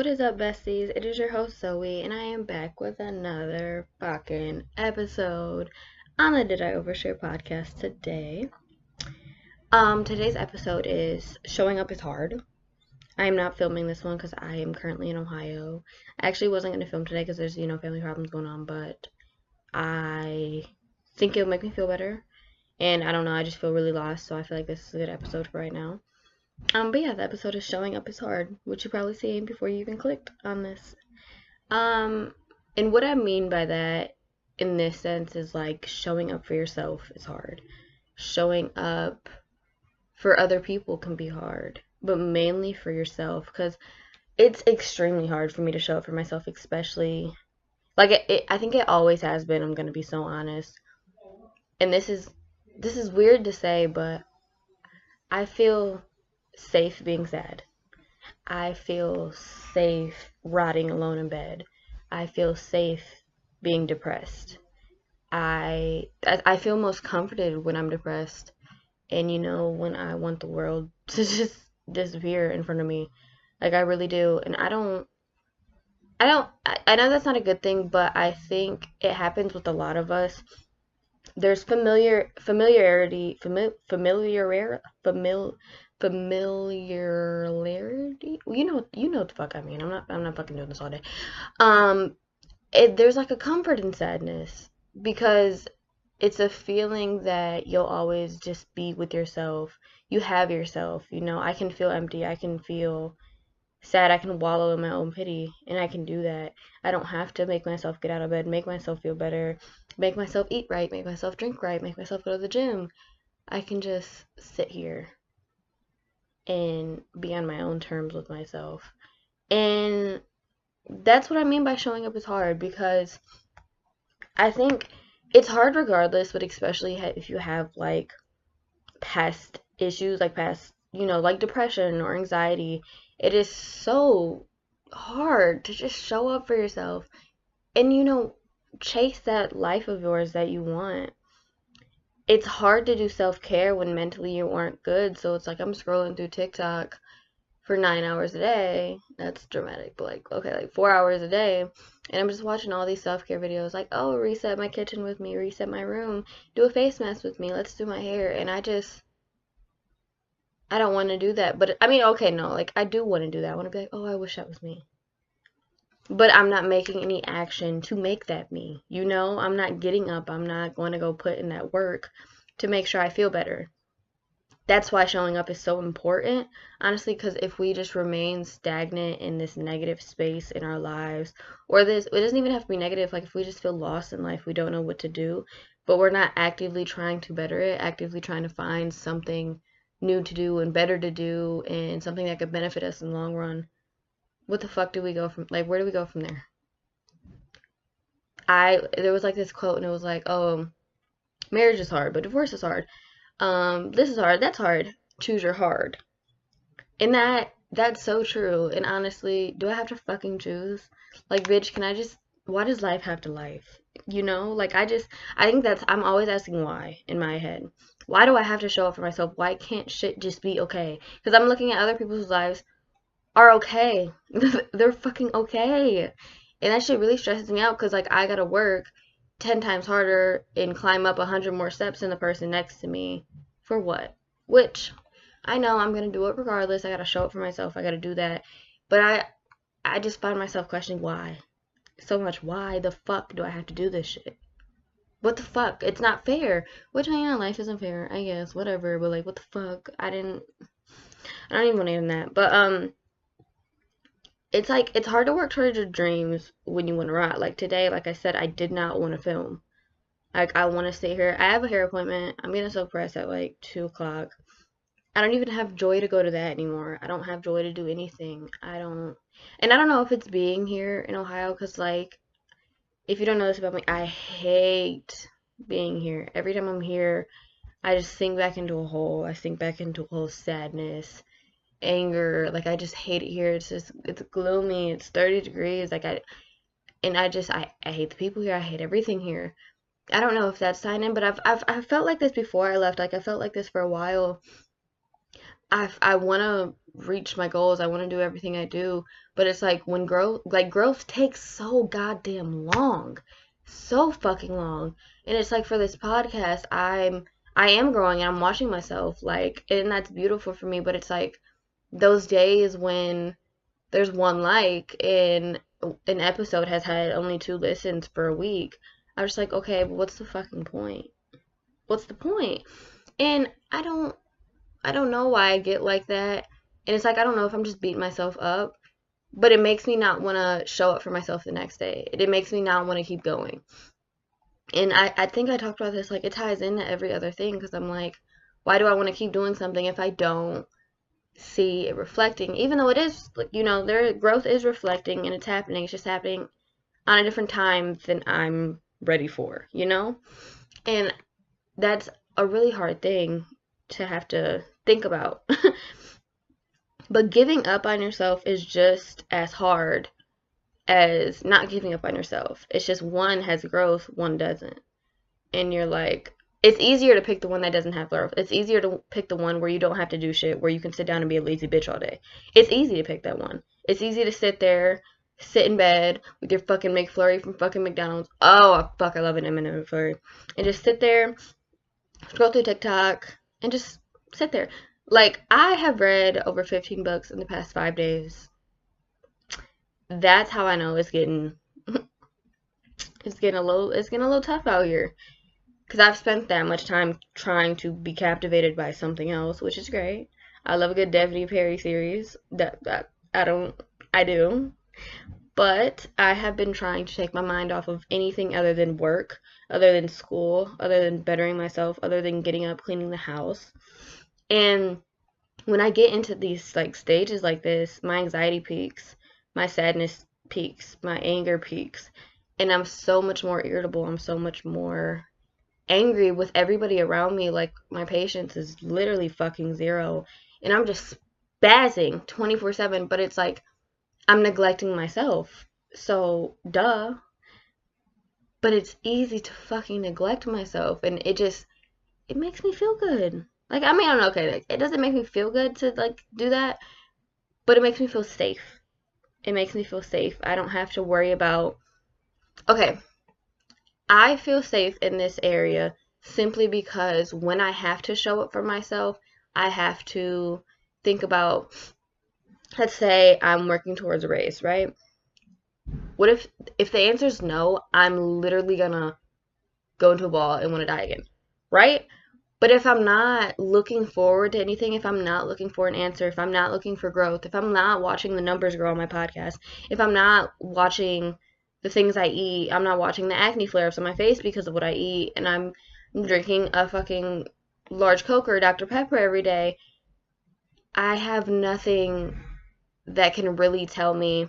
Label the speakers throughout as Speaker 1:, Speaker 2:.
Speaker 1: What is up, besties? It is your host Zoe, and I am back with another fucking episode on the Did I Overshare podcast today. Today's episode is Showing Up is Hard. I am not filming this one because I am currently in Ohio. I actually wasn't going to film today because there's, family problems going on, but I think it'll make me feel better. And I don't know, I just feel really lost, so I feel like this is a good episode for right now. But yeah, the episode is Showing Up is Hard, which you probably seen before you even clicked on this. And what I mean by that in this sense is like showing up for yourself is hard. Showing up for other people can be hard, but mainly for yourself, because it's extremely hard for me to show up for myself, especially like I think it always has been. I'm gonna be so honest, and this is weird to say, but I feel safe being sad. I feel safe rotting alone in bed. I feel safe being depressed. I feel most comforted when I'm depressed, and when I want the world to just disappear in front of me. Like I really do. And I know that's not a good thing, but I think it happens with a lot of us. There's familiarity, familiarity. You know what the fuck I mean. I'm not fucking doing this all day. Um, there's like a comfort in sadness because it's a feeling that you'll always just be with yourself. You have yourself. I can feel empty. I can feel sad. I can wallow in my own pity, and I can do that. I don't have to make myself get out of bed, make myself feel better, make myself eat right, make myself drink right, make myself go to the gym. I can just sit here and be on my own terms with myself. And that's what I mean by showing up is hard, because I think it's hard regardless, but especially if you have like past issues, like like depression or anxiety. It is so hard to just show up for yourself and, chase that life of yours that you want. It's hard to do self-care when mentally you aren't good. So it's like I'm scrolling through TikTok for 9 hours a day. That's dramatic, but like, okay, like 4 hours a day. And I'm just watching all these self-care videos like, oh, reset my kitchen with me, reset my room, do a face mask with me, let's do my hair. And I don't want to do that. But I mean, okay, no, like I do want to do that. I want to be like, oh, I wish that was me. But I'm not making any action to make that me. I'm not getting up. I'm not going to go put in that work to make sure I feel better. That's why showing up is so important, honestly, because if we just remain stagnant in this negative space in our lives, or this, it doesn't even have to be negative, like if we just feel lost in life, we don't know what to do, but we're not actively trying to better it, actively trying to find something new to do and better to do and something that could benefit us in the long run, what the fuck do we go from, like, where do we go from there? There was like this quote, and it was like, oh, marriage is hard, but divorce is hard. This is hard, that's hard. Choose your hard. And that's so true. And honestly, do I have to fucking choose? Like, bitch, why does life have to life? Like I think I'm always asking why in my head. Why do I have to show up for myself? Why can't shit just be okay? Because I'm looking at other people's lives are okay. They're fucking okay. And that shit really stresses me out because, like, I gotta work 10 times harder and climb up 100 more steps than the person next to me. For what? Which, I know I'm gonna do it regardless. I gotta show up for myself. I gotta do that. But I just find myself questioning why. So much. Why the fuck do I have to do this shit? What the fuck? It's not fair. Which, life isn't fair, I guess. Whatever. But, like, what the fuck? I don't even want to end that. But, it's like it's hard to work towards your dreams when you want to write. Like today, like I said, I did not want to film. Like I want to stay here. I have a hair appointment. I'm getting so pressed at like 2 o'clock. I don't even have joy to go to that anymore. I don't have joy to do anything. And I don't know if it's being here in Ohio, because like if you don't know this about me, I hate being here. Every time I'm here, I just sink back into a hole. I sink back into a whole sadness, anger. Like I just hate it here. It's gloomy. It's 30 degrees. Like I hate the people here. I hate everything here. I don't know if that's signing, but I've felt like this before I left. Like I felt like this for a while. I want to reach my goals. I want to do everything I do, but it's like when growth takes so goddamn long, so fucking long. And it's like for this podcast, I am growing and I'm watching myself, like, and that's beautiful for me. But it's like those days when there's one like and an episode has had only 2 listens for a week. I'm just like, okay, but what's the fucking point? What's the point? And I don't know why I get like that. And it's like, I don't know if I'm just beating myself up, but it makes me not want to show up for myself the next day. It makes me not want to keep going. And I think I talked about this, like, it ties into every other thing because I'm like, why do I want to keep doing something if I don't see it reflecting? Even though it is, their growth is reflecting and it's happening. It's just happening on a different time than I'm ready for, And that's a really hard thing to have to think about. But giving up on yourself is just as hard as not giving up on yourself. It's just one has growth, one doesn't. And you're like, it's easier to pick the one that doesn't have growth. It's easier to pick the one where you don't have to do shit, where you can sit down and be a lazy bitch all day. It's easy to pick that one. It's easy to sit in bed with your fucking McFlurry from fucking McDonald's. Oh, fuck, I love an M&M McFlurry. And just sit there, scroll through TikTok, and just sit there. Like, I have read over 15 books in the past 5 days. That's how I know it's getting a little tough out here. Because I've spent that much time trying to be captivated by something else, which is great. I love a good Daphne Perry series. I do. But I have been trying to take my mind off of anything other than work, other than school, other than bettering myself, other than getting up, cleaning the house. And when I get into these like stages like this, my anxiety peaks, my sadness peaks, my anger peaks, and I'm so much more irritable. I'm so much more angry with everybody around me. Like, my patience is literally fucking zero, and I'm just spazzing 24/7. But it's like I'm neglecting myself. So duh. But it's easy to fucking neglect myself, and it makes me feel good. Like, I mean, I don't know, okay, it doesn't make me feel good to, like, do that, but it makes me feel safe. It makes me feel safe. I don't have to worry about, okay, I feel safe in this area simply because when I have to show up for myself, I have to think about, let's say I'm working towards a race, right? What if the answer is no, I'm literally gonna go into a ball and want to die again, right? But if I'm not looking forward to anything, if I'm not looking for an answer, if I'm not looking for growth, if I'm not watching the numbers grow on my podcast, if I'm not watching the things I eat, I'm not watching the acne flare-ups on my face because of what I eat, and I'm drinking a fucking large Coke or Dr. Pepper every day, I have nothing that can really tell me.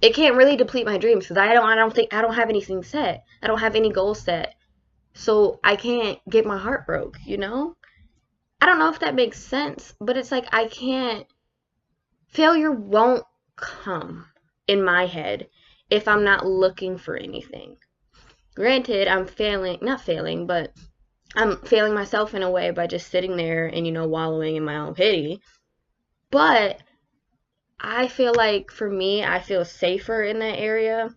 Speaker 1: It can't really deplete my dreams because I don't have anything set. I don't have any goals set. So I can't get my heart broke, I don't know if that makes sense, but it's like failure won't come in my head if I'm not looking for anything. Granted, I'm not failing, but I'm failing myself in a way by just sitting there and, wallowing in my own pity. But I feel like, for me, I feel safer in that area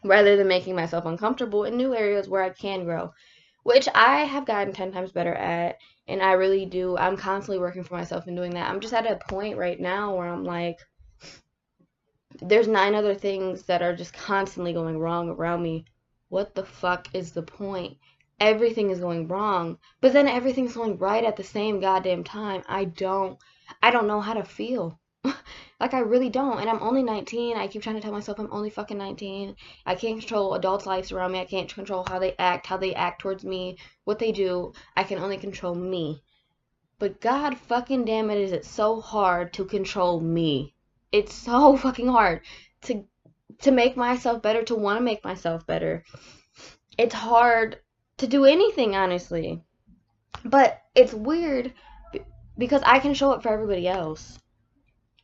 Speaker 1: rather than making myself uncomfortable in new areas where I can grow, which I have gotten 10 times better at, and I really do. I'm constantly working for myself and doing that. I'm just at a point right now where I'm like, there's 9 other things that are just constantly going wrong around me. What the fuck is the point? Everything is going wrong, but then everything's going right at the same goddamn time. I don't know how to feel. Like, I really don't. And I'm only 19. I keep trying to tell myself I'm only fucking 19. I can't control adults' lives around me. I can't control how they act towards me, what they do. I can only control me. But god fucking damn it, is it so hard to control me. It's so fucking hard to make myself better, to want to make myself better. It's hard to do anything, honestly. But it's weird because I can show up for everybody else.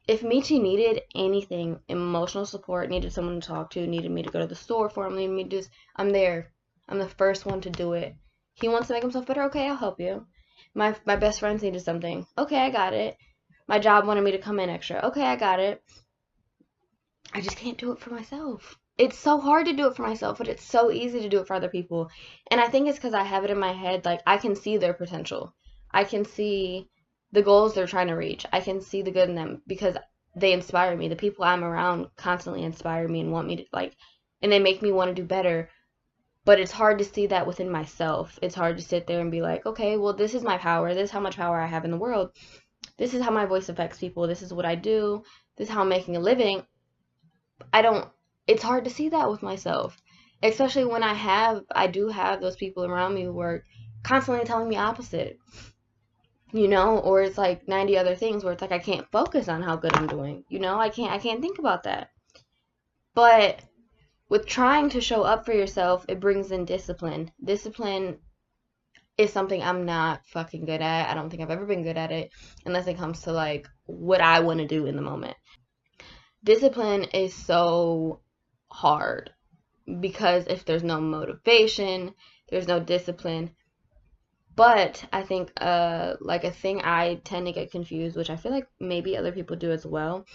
Speaker 1: If Michi needed anything, emotional support, needed someone to talk to, needed me to go to the store for him, needed me to I'm there. I'm the first one to do it. He wants to make himself better, okay, I'll help you. My best friends needed something. Okay, I got it. My job wanted me to come in extra. Okay, I got it. I just can't do it for myself. It's so hard to do it for myself, but it's so easy to do it for other people. And I think it's because I have it in my head, like, I can see their potential. I can see the goals they're trying to reach. I can see the good in them because they inspire me. The people I'm around constantly inspire me and want me to, like, and they make me want to do better. But it's hard to see that within myself. It's hard to sit there and be like, okay, well, this is my power. This is how much power I have in the world. This is how my voice affects people. This is what I do. This is how I'm making a living. I don't, it's hard to see that with myself, especially when I do have those people around me who are constantly telling me opposite, or it's like 90 other things where it's like I can't focus on how good I'm doing, I can't think about that. But with trying to show up for yourself, it brings in discipline. Discipline is something I'm not fucking good at. I don't think I've ever been good at it unless it comes to like what I want to do in the moment. Discipline is so hard because if there's no motivation, there's no discipline. But I think like a thing I tend to get confused, which I feel like maybe other people do as well,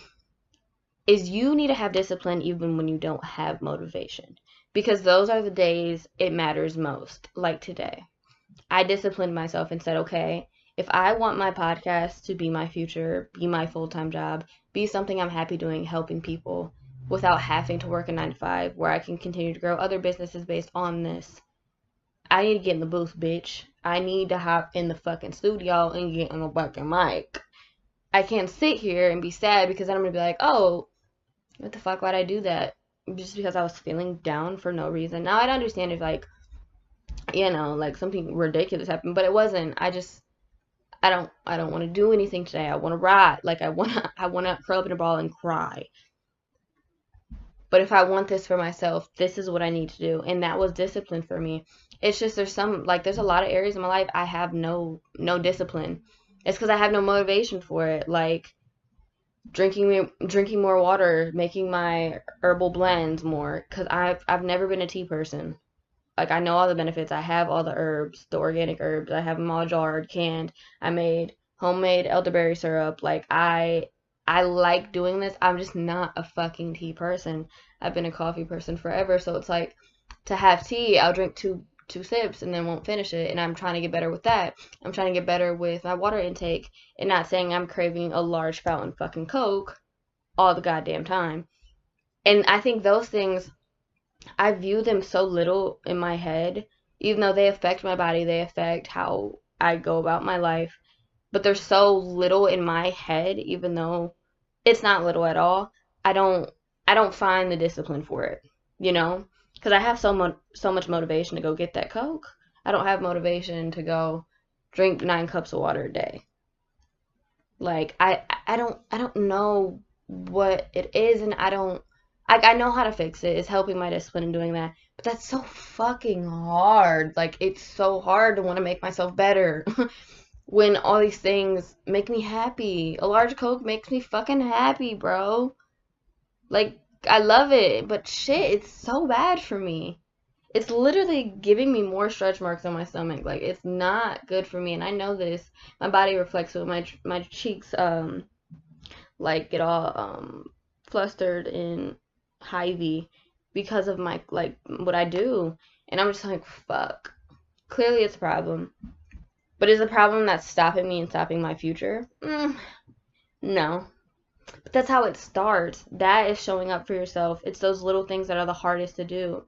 Speaker 1: is you need to have discipline even when you don't have motivation. Because those are the days it matters most, like today. I disciplined myself and said, okay, if I want my podcast to be my future, be my full-time job, be something I'm happy doing, helping people without having to work a 9 to 5, where I can continue to grow other businesses based on this, I need to get in the booth, bitch. I need to hop in the fucking studio and get on the fucking mic. I can't sit here and be sad because then I'm going to be like, oh, what the fuck, why'd I do that? Just because I was feeling down for no reason. Now, I'd understand if, like, like something ridiculous happened, but it wasn't. I don't want to do anything today. I want to ride. Like, I want to curl up in a ball and cry. But if I want this for myself, this is what I need to do. And that was discipline for me. It's just there's a lot of areas in my life I have no discipline. It's because I have no motivation for it. Like drinking more water, making my herbal blends more. Because I've never been a tea person. Like I know all the benefits. I have all the herbs, the organic herbs. I have them all jarred, canned. I made homemade elderberry syrup. Like I like doing this. I'm just not a fucking tea person. I've been a coffee person forever, so it's like to have tea, I'll drink two sips and then won't finish it, and I'm trying to get better with that. I'm trying to get better with my water intake and not saying I'm craving a large fountain fucking Coke all the goddamn time. And I think those things, I view them so little in my head, even though they affect my body, they affect how I go about my life, but they're so little in my head, even though it's not little at all. I don't find the discipline for it, because I have so much motivation to go get that Coke. I don't have motivation to go drink 9 cups of water a day. Like I don't know what it is, and I know how to fix it. It's helping my discipline in doing that. But that's so fucking hard. Like it's so hard to want to make myself better. When all these things make me happy. A large Coke makes me fucking happy, bro. Like, I love it, but shit, it's so bad for me. It's literally giving me more stretch marks on my stomach. Like, it's not good for me, and I know this. My body reflects it. My cheeks, like, get all, flustered and hivey because of my, like, what I do. And I'm just like, fuck. Clearly it's a problem. But is a problem that's stopping me and stopping my future? No. But that's how it starts. That is showing up for yourself. It's those little things that are the hardest to do.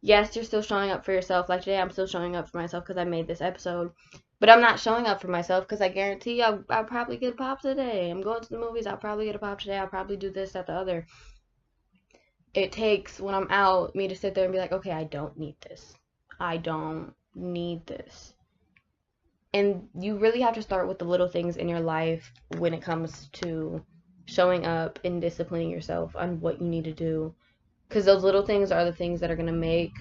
Speaker 1: Yes, you're still showing up for yourself. Like today, I'm still showing up for myself because I made this episode. But I'm not showing up for myself because I guarantee you I'll probably get a pop today. I'm going to the movies. I'll probably get a pop today. I'll probably do this, that, the other. It takes, when I'm out, me to sit there and be like, okay, I don't need this. I don't need this. And you really have to start with the little things in your life when it comes to showing up and disciplining yourself on what you need to do. Because those little things are the things that are going to make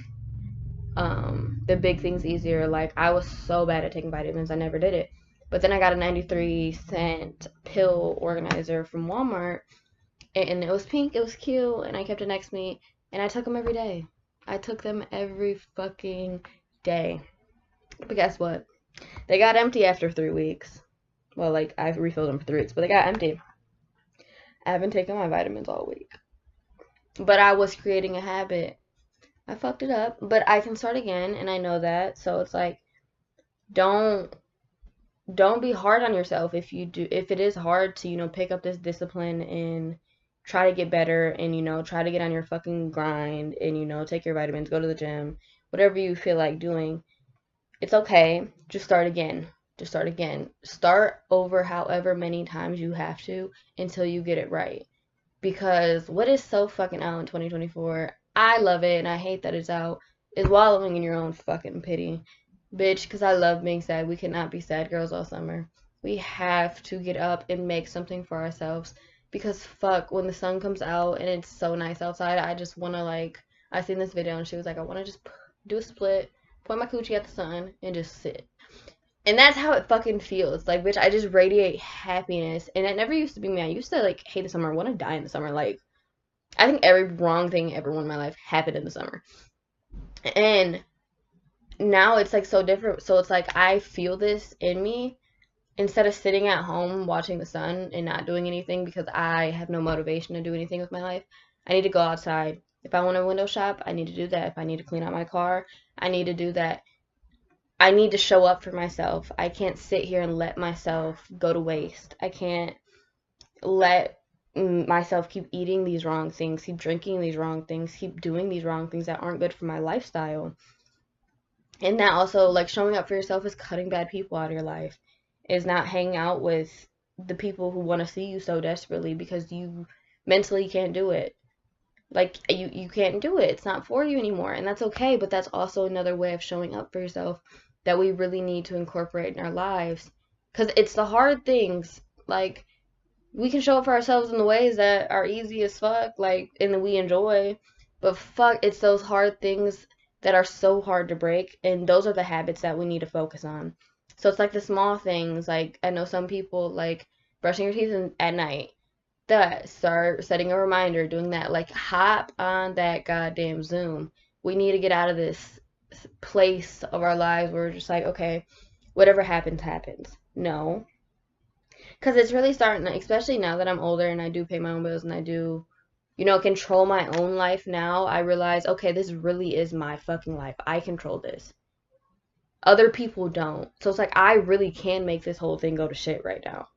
Speaker 1: the big things easier. Like, I was so bad at taking vitamins, I never did it. But then I got a 93-cent pill organizer from Walmart, and it was pink, it was cute, and I kept it next to me, and I took them every day. I took them every fucking day. But guess what? They got empty after 3 weeks. Well, like, I refilled them for 3 weeks, but they got empty. I haven't taken my vitamins all week. But I was creating a habit. I fucked it up, but I can start again, and I know that. So it's like, don't don't be hard on yourself if it is hard to, pick up this discipline and try to get better and, try to get on your fucking grind and, take your vitamins, go to the gym, whatever you feel like doing. It's okay. Just start again. Just start again. Start over however many times you have to until you get it right. Because what is so fucking out in 2024, I love it and I hate that it's out, is wallowing in your own fucking pity. Bitch, because I love being sad. We cannot be sad girls all summer. We have to get up and make something for ourselves. Because fuck, when the sun comes out and it's so nice outside, I just want to like, I seen this video and she was like, I want to just do a split, point my coochie at the sun, and just sit. And that's how it fucking feels. Like, bitch, I just radiate happiness. And it never used to be me. I used to, like, hate the summer. I want to die in the summer. Like, I think every wrong thing ever in my life happened in the summer. And now it's, like, so different. So it's like I feel this in me instead of sitting at home watching the sun and not doing anything because I have no motivation to do anything with my life. I need to go outside. If I want to window shop, I need to do that. If I need to clean out my car, I need to do that. I need to show up for myself. I can't sit here and let myself go to waste. I can't let myself keep eating these wrong things, keep drinking these wrong things, keep doing these wrong things that aren't good for my lifestyle. And that also, like, showing up for yourself is cutting bad people out of your life, is not hanging out with the people who want to see you so desperately because you mentally can't do it. Like, you can't do it. It's not for you anymore. And that's okay, but that's also another way of showing up for yourself that we really need to incorporate in our lives. Because it's the hard things. Like, we can show up for ourselves in the ways that are easy as fuck, like, and that we enjoy. But fuck, it's those hard things that are so hard to break. And those are the habits that we need to focus on. So it's like the small things. Like, I know some people, like, brushing your teeth at night, that, start setting a reminder, doing that. Like, hop on that goddamn Zoom. We need to get out of this place of our lives where we're just like, okay, whatever happens, happens. No. Because it's really starting, especially now that I'm older and I do pay my own bills and I do, control my own life now, I realize, okay, this really is my fucking life. I control this. Other people don't. So it's like, I really can make this whole thing go to shit right now.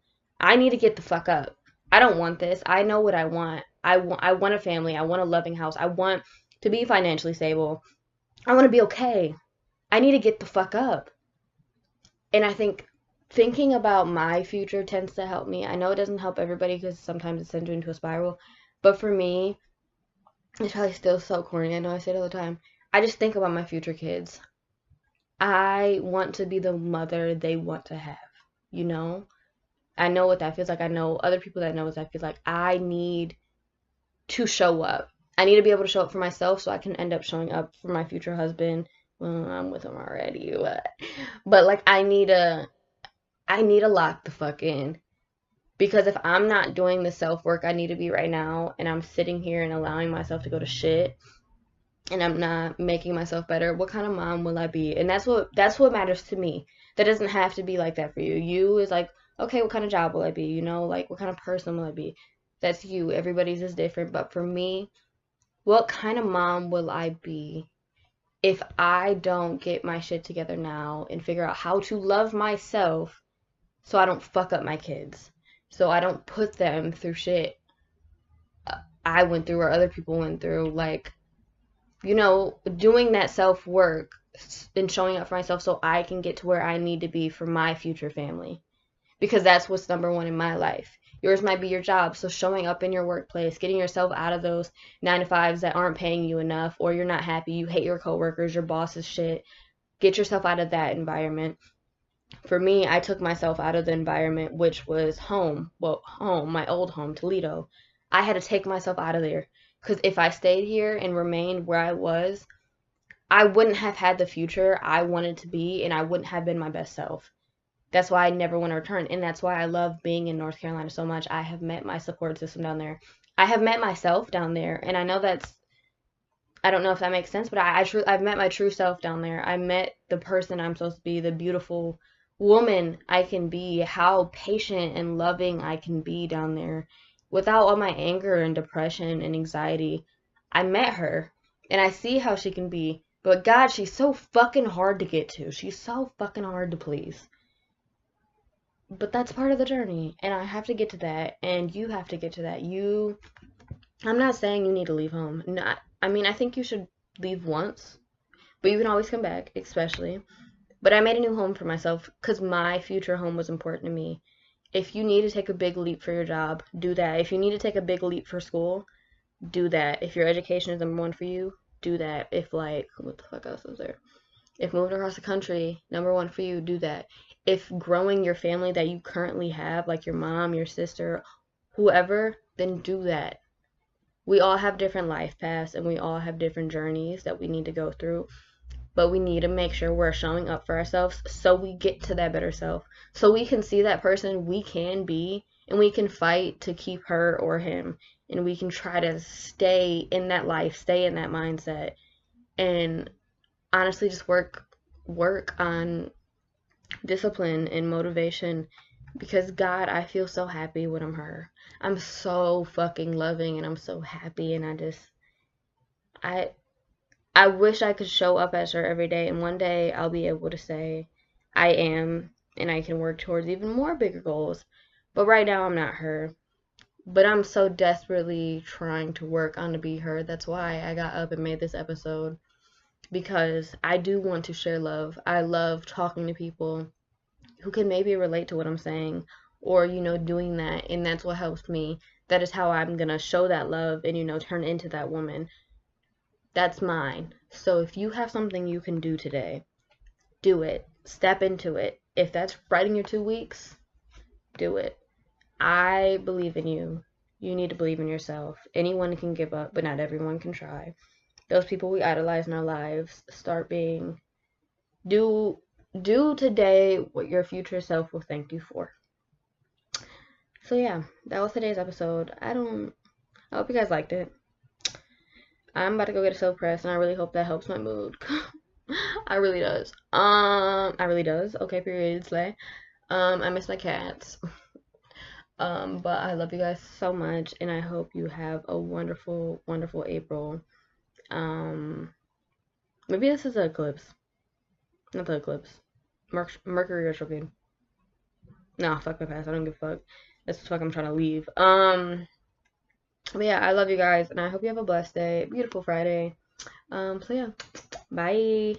Speaker 1: I need to get the fuck up. I don't want this. I know what I want. I want a family. I want a loving house. I want to be financially stable. I want to be okay. I need to get the fuck up. And I think thinking about my future tends to help me. I know it doesn't help everybody because sometimes it sends you into a spiral. But for me, it's probably still so corny. I know I say it all the time. I just think about my future kids. I want to be the mother they want to have, you know? I know what that feels like. I know other people that know what that feels like. I need to show up. I need to be able to show up for myself so I can end up showing up for my future husband. Well, I'm with him already, but like I need to lock the fuck in. Because if I'm not doing the self-work I need to be right now and I'm sitting here and allowing myself to go to shit and I'm not making myself better, what kind of mom will I be? And that's what matters to me. That doesn't have to be like that for you. You is like, okay, what kind of job will I be? Like what kind of person will I be? That's you. Everybody's is different. But for me, what kind of mom will I be if I don't get my shit together now and figure out how to love myself so I don't fuck up my kids? So I don't put them through shit I went through or other people went through. Like, doing that self work and showing up for myself so I can get to where I need to be for my future family. Because that's what's number one in my life. Yours might be your job, so showing up in your workplace, getting yourself out of those 9 to 5s that aren't paying you enough, or you're not happy, you hate your coworkers, your boss is shit. Get yourself out of that environment. For me, I took myself out of the environment, which was home. Well, home, my old home, Toledo. I had to take myself out of there. Because if I stayed here and remained where I was, I wouldn't have had the future I wanted to be, and I wouldn't have been my best self. That's why I never want to return. And that's why I love being in North Carolina so much. I have met my support system down there. I have met myself down there. And I know I don't know if that makes sense, but I've met my true self down there. I met the person I'm supposed to be, the beautiful woman I can be, how patient and loving I can be down there without all my anger and depression and anxiety. I met her and I see how she can be, but God, she's so fucking hard to get to. She's so fucking hard to please. But that's part of the journey, and I have to get to that, and you have to get to that. I'm not saying you need to leave home. Not, I mean, I think you should leave once, but you can always come back, especially. But I made a new home for myself because my future home was important to me. If you need to take a big leap for your job, do that. If you need to take a big leap for school, do that. If your education is number one for you, do that. If, like, what the fuck else is there? If moving across the country, number one for you, do that. If growing your family that you currently have, like your mom, your sister, whoever, then do that. We all have different life paths and we all have different journeys that we need to go through, but we need to make sure we're showing up for ourselves so we get to that better self, so we can see that person we can be and we can fight to keep her or him, and we can try to stay in that life, stay in that mindset, and honestly just work on discipline and motivation, because God, I feel so happy when I'm her. I'm so fucking loving and I'm so happy, and I I wish I could show up as her every day, and one day I'll be able to say I am, and I can work towards even more bigger goals. But right now I'm not her. But I'm so desperately trying to work on to be her. That's why I got up and made this episode, because I do want to share love. I love talking to people who can maybe relate to what I'm saying, or, doing that. And that's what helps me. That is how I'm going to show that love and, turn into that woman. That's mine. So if you have something you can do today, do it. Step into it. If that's writing your 2 weeks, do it. I believe in you. You need to believe in yourself. Anyone can give up, but not everyone can try. Those people we idolize in our lives, do today what your future self will thank you for. So yeah, that was today's episode. I hope you guys liked it. I'm about to go get a silk press, and I really hope that helps my mood. I really does. I really does. Okay, period, slay. I miss my cats. But I love you guys so much, and I hope you have a wonderful, wonderful April. Maybe this is an eclipse. Not the eclipse. Mercury retrograde. Nah, fuck my past. I don't give a fuck. That's the fuck I'm trying to leave. But yeah, I love you guys, and I hope you have a blessed day. Beautiful Friday. So yeah, bye.